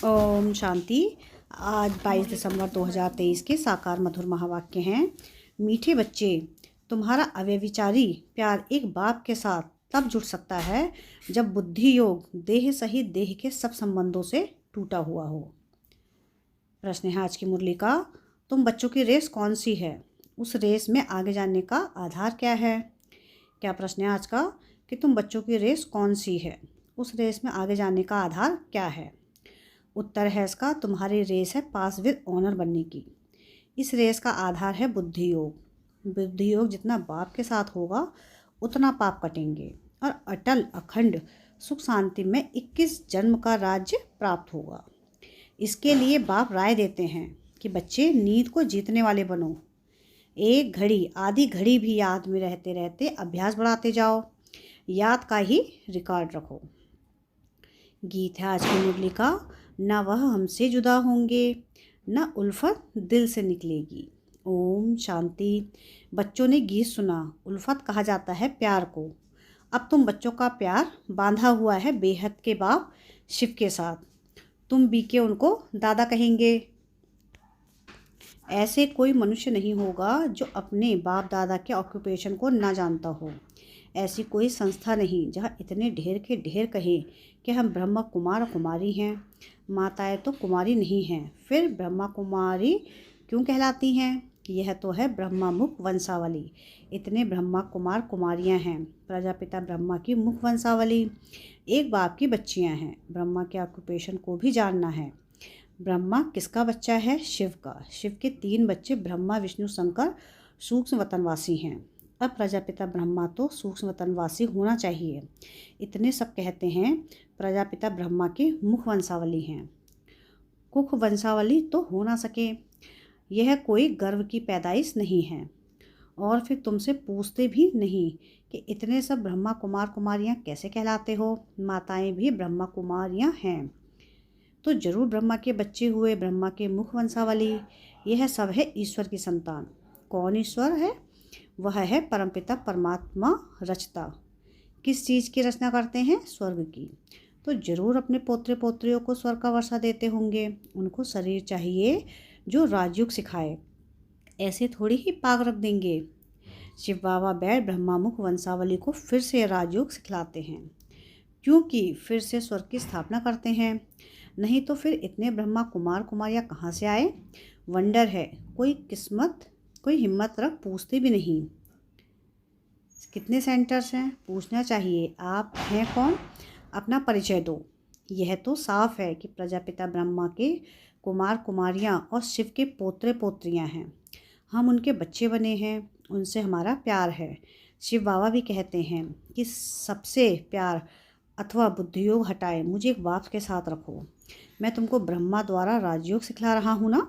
ओम शांति। आज 22 दिसंबर 2023 के साकार मधुर महावाक्य हैं। मीठे बच्चे, तुम्हारा अव्यभिचारी प्यार एक बाप के साथ तब जुड़ सकता है जब बुद्धि योग देह सहित देह के सब संबंधों से टूटा हुआ हो। प्रश्न है आज की मुरली का, तुम बच्चों की रेस कौन सी है? उस रेस में आगे जाने का आधार क्या है? क्या प्रश्न है आज का कि तुम बच्चों की रेस कौन सी है, उस रेस में आगे जाने का आधार क्या है? उत्तर है इसका, तुम्हारी रेस है पास विद ऑनर बनने की। इस रेस का आधार है बुद्धि योग। बुद्धि योग जितना बाप के साथ होगा उतना पाप कटेंगे और अटल अखंड सुख शांति में 21 जन्म का राज्य प्राप्त होगा। इसके लिए बाप राय देते हैं कि बच्चे नींद को जीतने वाले बनो। एक घड़ी आधी घड़ी भी याद में रहते रहते अभ्यास बढ़ाते जाओ। याद का ही रिकॉर्ड रखो। गीत है आज की मुरली का, न वह हमसे जुदा होंगे न उल्फत दिल से निकलेगी। ओम शांति। बच्चों ने गीत सुना। उल्फत कहा जाता है प्यार को। अब तुम बच्चों का प्यार बांधा हुआ है बेहद के बाप शिव के साथ। तुम भी के उनको दादा कहेंगे। ऐसे कोई मनुष्य नहीं होगा जो अपने बाप दादा के ऑक्यूपेशन को ना जानता हो। ऐसी कोई संस्था नहीं जहाँ इतने ढेर के ढेर कहें कि हम ब्रह्मा कुमार कुमारी हैं। माताएं तो कुमारी नहीं हैं, फिर ब्रह्मा कुमारी क्यों कहलाती हैं? यह तो है ब्रह्मा मुख वंशावली। इतने ब्रह्मा कुमार कुमारियां हैं। प्रजापिता ब्रह्मा की मुख वंशावली। एक बाप की बच्चियां हैं। ब्रह्मा के ऑक्यूपेशन को भी जानना है। ब्रह्मा किसका बच्चा है? शिव का। शिव के 3 बच्चे ब्रह्मा विष्णु शंकर सूक्ष्म वतनवासी हैं। अब प्रजापिता ब्रह्मा तो सूक्ष्म वतनवासी होना चाहिए। इतने सब कहते हैं प्रजापिता ब्रह्मा की मुख वंशावली हैं। कुख वंशावली तो हो ना सके। यह कोई गर्व की पैदाइश नहीं है। और फिर तुमसे पूछते भी नहीं कि इतने सब ब्रह्मा कुमार कुमारियाँ कैसे कहलाते हो। माताएं भी ब्रह्मा कुमारियाँ हैं तो जरूर ब्रह्मा के बच्चे हुए। ब्रह्मा के मुख वंशावली। यह सब है ईश्वर की संतान। कौन ईश्वर है? वह है परमपिता परमात्मा रचता। किस चीज़ की रचना करते हैं? स्वर्ग की। तो जरूर अपने पोत्र पोत्रियों को स्वर्ग का वर्षा देते होंगे। उनको शरीर चाहिए जो राजयोग सिखाए। ऐसे थोड़ी ही पाग रख देंगे। शिव बाबा बैठ ब्रह्मामुख वंशावली को फिर से राजयोग सिखलाते हैं, क्योंकि फिर से स्वर्ग की स्थापना करते हैं। नहीं तो फिर इतने ब्रह्मा कुमार कुमारियाँ कहाँ से आए? वंडर है। कोई हिम्मत रख पूछते भी नहीं। कितने सेंटर्स हैं? पूछना चाहिए आप हैं कौन, अपना परिचय दो। यह तो साफ है कि प्रजापिता ब्रह्मा के कुमार कुमारियाँ और शिव के पोत्रे पोत्रियाँ हैं। हम उनके बच्चे बने हैं, उनसे हमारा प्यार है। शिव बाबा भी कहते हैं कि सबसे प्यार अथवा बुद्धि योग हटाए मुझे एक बाप के साथ रखो। मैं तुमको ब्रह्मा द्वारा राजयोग सिखला रहा हूँ ना,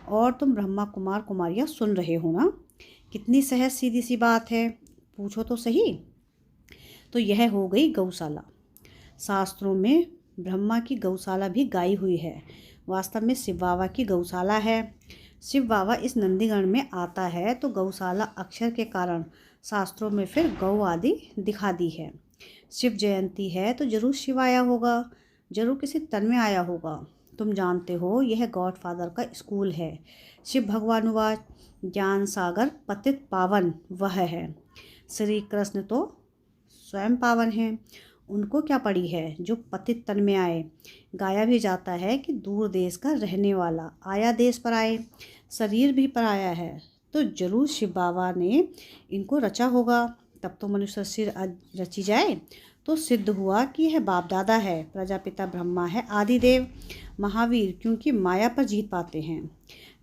और तुम ब्रह्मा कुमार कुमारियाँ सुन रहे हो ना। कितनी सहज सीधी सी बात है, पूछो तो सही। तो यह हो गई गौशाला। शास्त्रों में ब्रह्मा की गौशाला भी गाई हुई है। वास्तव में शिव बाबा की गौशाला है। शिव बाबा इस नंदीगण में आता है तो गौशाला अक्षर के कारण शास्त्रों में फिर गौ आदि दिखा दी है। शिव जयंती है तो जरूर शिव आया होगा, जरूर किसी तन में आया होगा। तुम जानते हो यह गॉड फादर का स्कूल है। शिव भगवानुवाच ज्ञान सागर पतित पावन वह है। श्री कृष्ण तो स्वयं पावन हैं। उनको क्या पड़ी है जो पतित तन में आए। गाया भी जाता है कि दूर देश का रहने वाला आया देश पर आए। शरीर भी पर आया है तो जरूर शिव बाबा ने इनको रचा होगा। तब तो मनुष्य सिर रची जाए तो सिद्ध हुआ कि यह बाप दादा है। प्रजापिता ब्रह्मा है आदिदेव महावीर, क्योंकि माया पर जीत पाते हैं।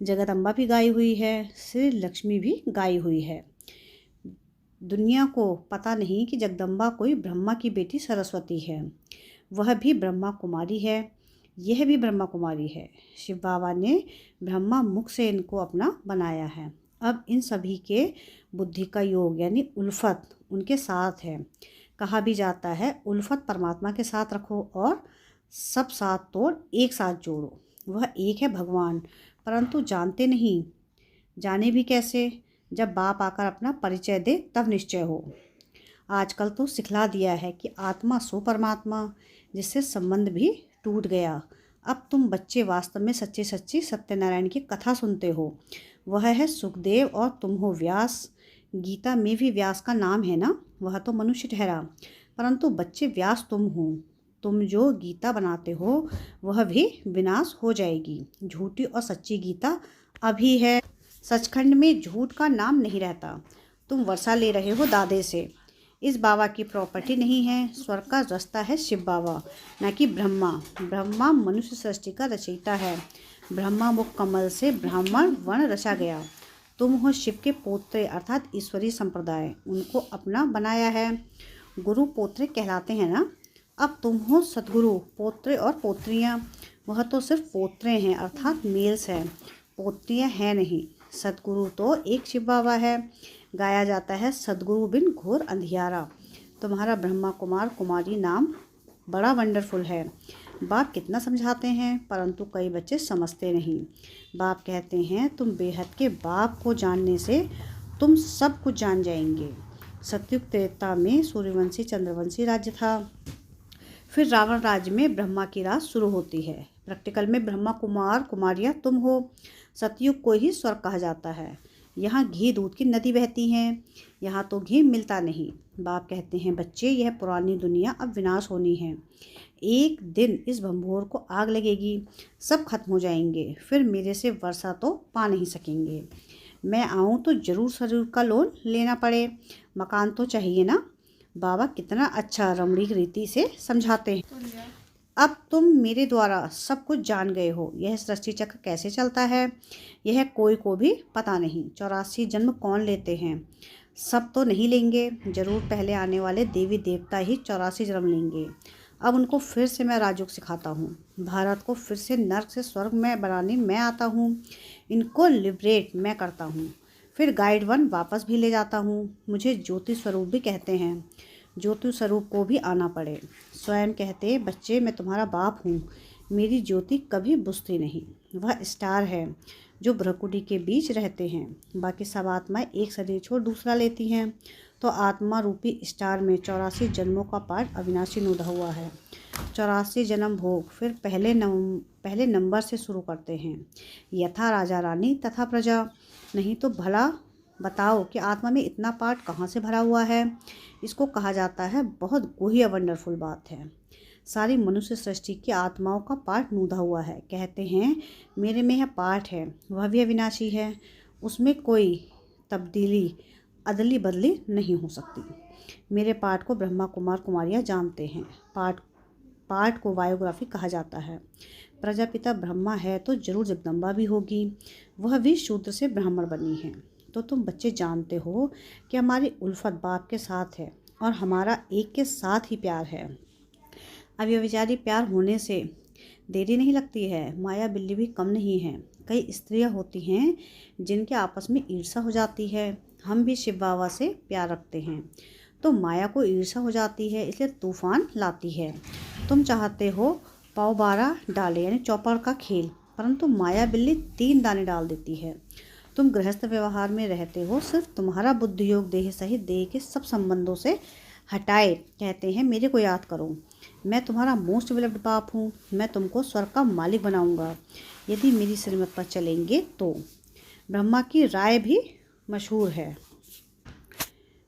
जगदम्बा भी गाई हुई है, श्री लक्ष्मी भी गाई हुई है। दुनिया को पता नहीं कि जगदम्बा कोई ब्रह्मा की बेटी सरस्वती है। वह भी ब्रह्मा कुमारी है, यह भी ब्रह्मा कुमारी है। शिव बाबा ने ब्रह्मा मुख से इनको अपना बनाया है। अब इन सभी के बुद्धि का योग यानी उल्फत उनके साथ है। कहा भी जाता है उल्फत परमात्मा के साथ रखो और सब साथ तोड़ एक साथ जोड़ो। वह एक है भगवान, परंतु जानते नहीं। जाने भी कैसे? जब बाप आकर अपना परिचय दे तब निश्चय हो। आजकल तो सिखला दिया है कि आत्मा सो परमात्मा, जिससे संबंध भी टूट गया। अब तुम बच्चे वास्तव में सच्चे सच्ची सत्यनारायण की कथा सुनते हो। वह है सुखदेव और तुम हो व्यास। गीता में भी व्यास का नाम है ना, वह तो मनुष्य ठहरा, परंतु बच्चे व्यास तुम हो। तुम जो गीता बनाते हो वह भी विनाश हो जाएगी। झूठी और सच्ची गीता अभी है, सचखंड में झूठ का नाम नहीं रहता। तुम वर्षा ले रहे हो दादे से। इस बाबा की प्रॉपर्टी नहीं है, स्वर्ग का रास्ता है शिव बाबा, न कि ब्रह्मा। ब्रह्मा मनुष्य सृष्टि का रचयिता है। ब्रह्मा मुख कमल से ब्राह्मण वर्ण रचा गया। तुम हो शिव के पोत्रे अर्थात ईश्वरीय संप्रदाय, उनको अपना बनाया है। गुरु पोत्रे कहलाते हैं ना। अब तुम हो सदगुरु पोत्रे और पोत्रियाँ। वह तो सिर्फ पोत्रे हैं अर्थात मेल्स हैं, पोत्रियाँ हैं नहीं। सदगुरु तो एक शिव बाबा है। गाया जाता है सदगुरु बिन घोर अंधियारा। तुम्हारा ब्रह्मा कुमार कुमारी नाम बड़ा वंडरफुल है। बाप कितना समझाते हैं परंतु कई बच्चे समझते नहीं। बाप कहते हैं तुम बेहद के बाप को जानने से तुम सब कुछ जान जाएंगे। सतयुग त्रेता में सूर्यवंशी चंद्रवंशी राज्य था। फिर रावण राज्य में ब्रह्मा की राज शुरू होती है। प्रैक्टिकल में ब्रह्मा कुमार कुमारियाँ तुम हो। सतयुग को ही स्वर्ग कहा जाता है। यहाँ घी दूध की नदी बहती है, यहाँ तो घी मिलता नहीं। बाप कहते हैं बच्चे यह पुरानी दुनिया अब विनाश होनी है। एक दिन इस भंभोर को आग लगेगी, सब खत्म हो जाएंगे। फिर मेरे से वर्षा तो पा नहीं सकेंगे। मैं आऊँ तो जरूर शरीर का लोन लेना पड़े, मकान तो चाहिए ना। बाबा कितना अच्छा रमणीक रीति से समझाते हैं। अब तुम मेरे द्वारा सब कुछ जान गए हो। यह सृष्टि चक्र कैसे चलता है यह कोई को भी पता नहीं। 84 जन्म कौन लेते हैं? सब तो नहीं लेंगे, जरूर पहले आने वाले देवी देवता ही 84 जन्म लेंगे। अब उनको फिर से मैं राजयोग सिखाता हूँ। भारत को फिर से नर्क से स्वर्ग में बनाने मैं आता हूँ। इनको लिबरेट मैं करता हूँ। फिर गाइड 1 वापस भी ले जाता हूँ। मुझे ज्योति स्वरूप भी कहते हैं। ज्योति स्वरूप को भी आना पड़े। स्वयं कहते बच्चे मैं तुम्हारा बाप हूँ। मेरी ज्योति कभी बुझती नहीं। वह स्टार है जो ब्रह्मकुटी के बीच रहते हैं। बाकी सब आत्माएं एक शरीर छोड़ दूसरा लेती हैं, तो आत्मा रूपी स्टार में 84 जन्मों का पाठ अविनाशी नुदा हुआ है। 84 जन्म भोग फिर पहले नंबर से शुरू करते हैं। यथा राजा रानी तथा प्रजा। नहीं तो भला बताओ कि आत्मा में इतना पार्ट कहाँ से भरा हुआ है। इसको कहा जाता है बहुत गुह्य वंडरफुल बात है। सारी मनुष्य सृष्टि की आत्माओं का पार्ट नूदा हुआ है। कहते हैं मेरे में यह पार्ट है, वह भी अविनाशी है, उसमें कोई तब्दीली अदली बदली नहीं हो सकती। मेरे पार्ट को ब्रह्मा कुमार कुमारियाँ जानते हैं। पार्ट को बायोग्राफी कहा जाता है। प्रजापिता ब्रह्मा है तो जरूर जगदम्बा भी होगी, वह भी शूद्र से ब्राह्मण बनी है। तो तुम बच्चे जानते हो कि हमारी उल्फत बाप के साथ है और हमारा एक के साथ ही प्यार है। अब ये विचारी प्यार होने से देरी नहीं लगती है। माया बिल्ली भी कम नहीं है। कई स्त्रियां होती हैं जिनके आपस में ईर्ष्या हो जाती है। हम भी शिव बाबा से प्यार रखते हैं तो माया को ईर्ष्या हो जाती है, इसलिए तूफान लाती है। तुम चाहते हो पाव 12 डाले यानी चौपड़ का खेल, परंतु माया बिल्ली 3 दाने डाल देती है। तुम गृहस्थ व्यवहार में रहते हो, सिर्फ तुम्हारा बुद्धि योग देह सहित देह के सब संबंधों से हटाए कहते हैं मेरे को याद करो। मैं तुम्हारा मोस्ट विलव्ड बाप हूँ। मैं तुमको स्वर्ग का मालिक बनाऊंगा यदि मेरी श्रीमत पर चलेंगे तो। ब्रह्मा की राय भी मशहूर है,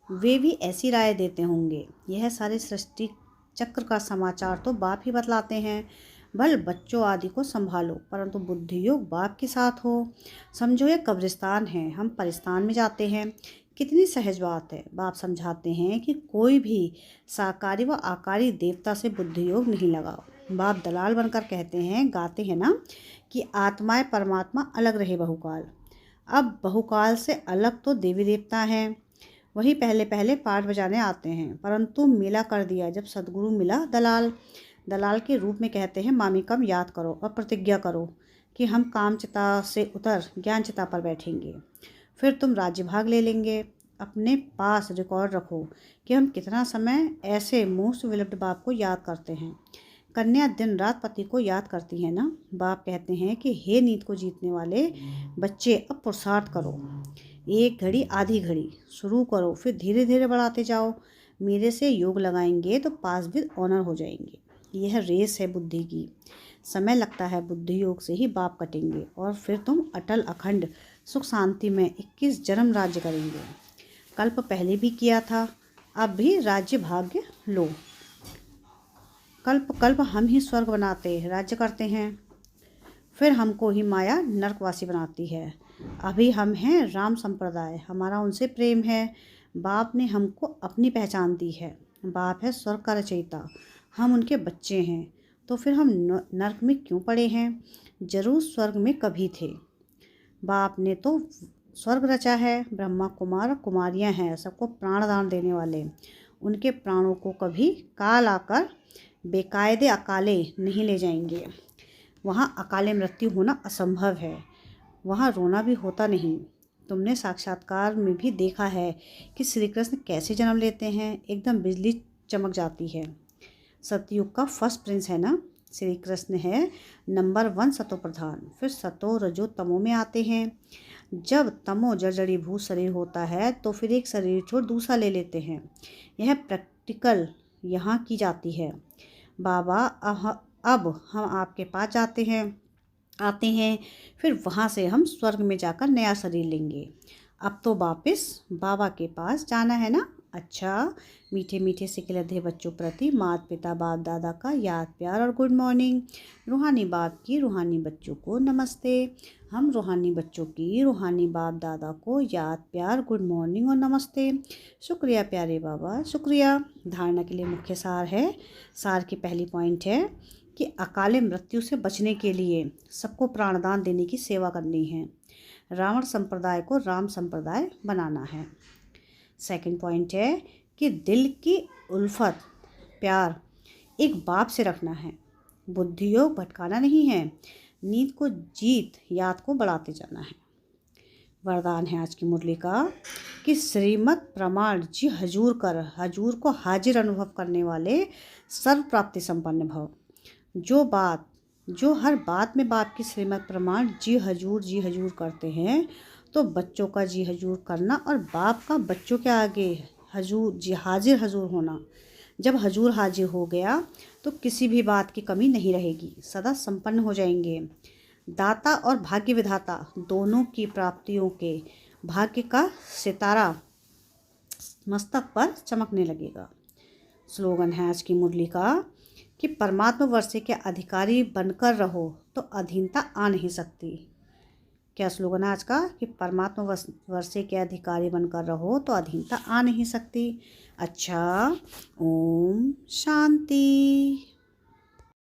वे भी ऐसी राय देते होंगे। यह सारे सृष्टि चक्र का समाचार तो बाप ही बतलाते हैं। बल बच्चों आदि को संभालो, परंतु बुद्धि योग बाप के साथ हो। समझो ये कब्रिस्तान है, हम परिस्तान में जाते हैं। कितनी सहज बात है। बाप समझाते हैं कि कोई भी साकारी व आकारी देवता से बुद्धि योग नहीं लगाओ। बाप दलाल बनकर कहते हैं, गाते हैं ना कि आत्माएं परमात्मा अलग रहे बहुकाल। अब बहुकाल से अलग तो देवी देवता हैं, वही पहले पहले पाठ बजाने आते हैं, परंतु मेला कर दिया जब सदगुरु मिला दलाल के रूप में कहते हैं मामी कम याद करो और प्रतिज्ञा करो कि हम काम चिता से उतर ज्ञान चिता पर बैठेंगे। फिर तुम राज्य भाग ले लेंगे। अपने पास रिकॉर्ड रखो कि हम कितना समय ऐसे मोस्ट विलव्ड बाप को याद करते हैं। कन्या दिन रात पति को याद करती है ना। बाप कहते हैं कि हे नींद को जीतने वाले बच्चे, अब पुरुषार्थ करो। 1 घड़ी आधी घड़ी शुरू करो, फिर धीरे धीरे बढ़ाते जाओ। मेरे से योग लगाएंगे तो पास विद ऑनर हो जाएंगे। यह रेस है बुद्धि की। समय लगता है, बुद्धि योग से ही बाप कटेंगे और फिर तुम अटल अखंड सुख शांति में 21 जन्म राज्य करेंगे। कल्प पहले भी किया था, अब भी राज्य भाग्य लो। कल्प कल्प हम ही स्वर्ग बनाते राज्य करते हैं, फिर हमको ही माया नरकवासी बनाती है। अभी हम हैं राम संप्रदाय, हमारा उनसे प्रेम है। बाप ने हमको अपनी पहचान दी है। बाप है स्वर्ग का रचयिता, हम उनके बच्चे हैं। तो फिर हम नरक में क्यों पड़े हैं? जरूर स्वर्ग में कभी थे। बाप ने तो स्वर्ग रचा है। ब्रह्मा कुमार और कुमारियाँ हैं, सबको प्राणदान देने वाले। उनके प्राणों को कभी काल आकर बेकायदे अकाले नहीं ले जाएंगे। वहाँ अकाले मृत्यु होना असंभव है, वहाँ रोना भी होता नहीं। तुमने साक्षात्कार में भी देखा है कि श्री कृष्ण कैसे जन्म लेते हैं, एकदम बिजली चमक जाती है। सतयुग का फर्स्ट प्रिंस है ना, श्री कृष्ण है नंबर 1 सतो प्रधान। फिर सतो रजो तमो में आते हैं। जब तमो जर्जरी भूत शरीर होता है तो फिर एक शरीर छोड़ दूसरा ले लेते हैं। यह प्रैक्टिकल यहाँ की जाती है। बाबा अब हम आपके पास आते हैं, फिर वहाँ से हम स्वर्ग में जाकर नया शरीर लेंगे। अब तो वापस बाबा के पास जाना है ना। अच्छा, मीठे मीठे से खिलते बच्चों प्रति माता पिता बाप दादा का याद प्यार और गुड मॉर्निंग। रूहानी बाप की रूहानी बच्चों को नमस्ते। हम रूहानी बच्चों की रूहानी बाप दादा को याद प्यार गुड मॉर्निंग और नमस्ते। शुक्रिया प्यारे बाबा, शुक्रिया। धारणा के लिए मुख्य सार है। सार की पहली पॉइंट है कि अकाले मृत्यु से बचने के लिए सबको प्राणदान देने की सेवा करनी है। रावण संप्रदाय को राम संप्रदाय बनाना है। सेकंड पॉइंट है कि दिल की उल्फत प्यार एक बाप से रखना है। बुद्धि योग भटकाना नहीं है, नींद को जीत याद को बढ़ाते जाना है। वरदान है आज की मुरली का कि श्रीमत प्रमाण जी हजूर कर, हजूर को हाजिर अनुभव करने वाले सर्व प्राप्ति संपन्न भव। जो हर बात में बाप की श्रीमत प्रमाण जी हजूर करते हैं, तो बच्चों का जी हजूर करना और बाप का बच्चों के आगे हजूर जी हाजिर हजूर होना। जब हजूर हाजिर हो गया तो किसी भी बात की कमी नहीं रहेगी, सदा संपन्न हो जाएंगे। दाता और भाग्य विधाता दोनों की प्राप्तियों के भाग्य का सितारा मस्तक पर चमकने लगेगा। स्लोगन है आज की मुरली का कि परमात्मा वर्षे के अधिकारी बनकर रहो तो अधीनता आ नहीं सकती। क्या स्लोगन है आज का कि परमात्मा वर्षे के अधिकारी बनकर रहो तो अधीनता आ नहीं सकती। अच्छा, ओम शांति।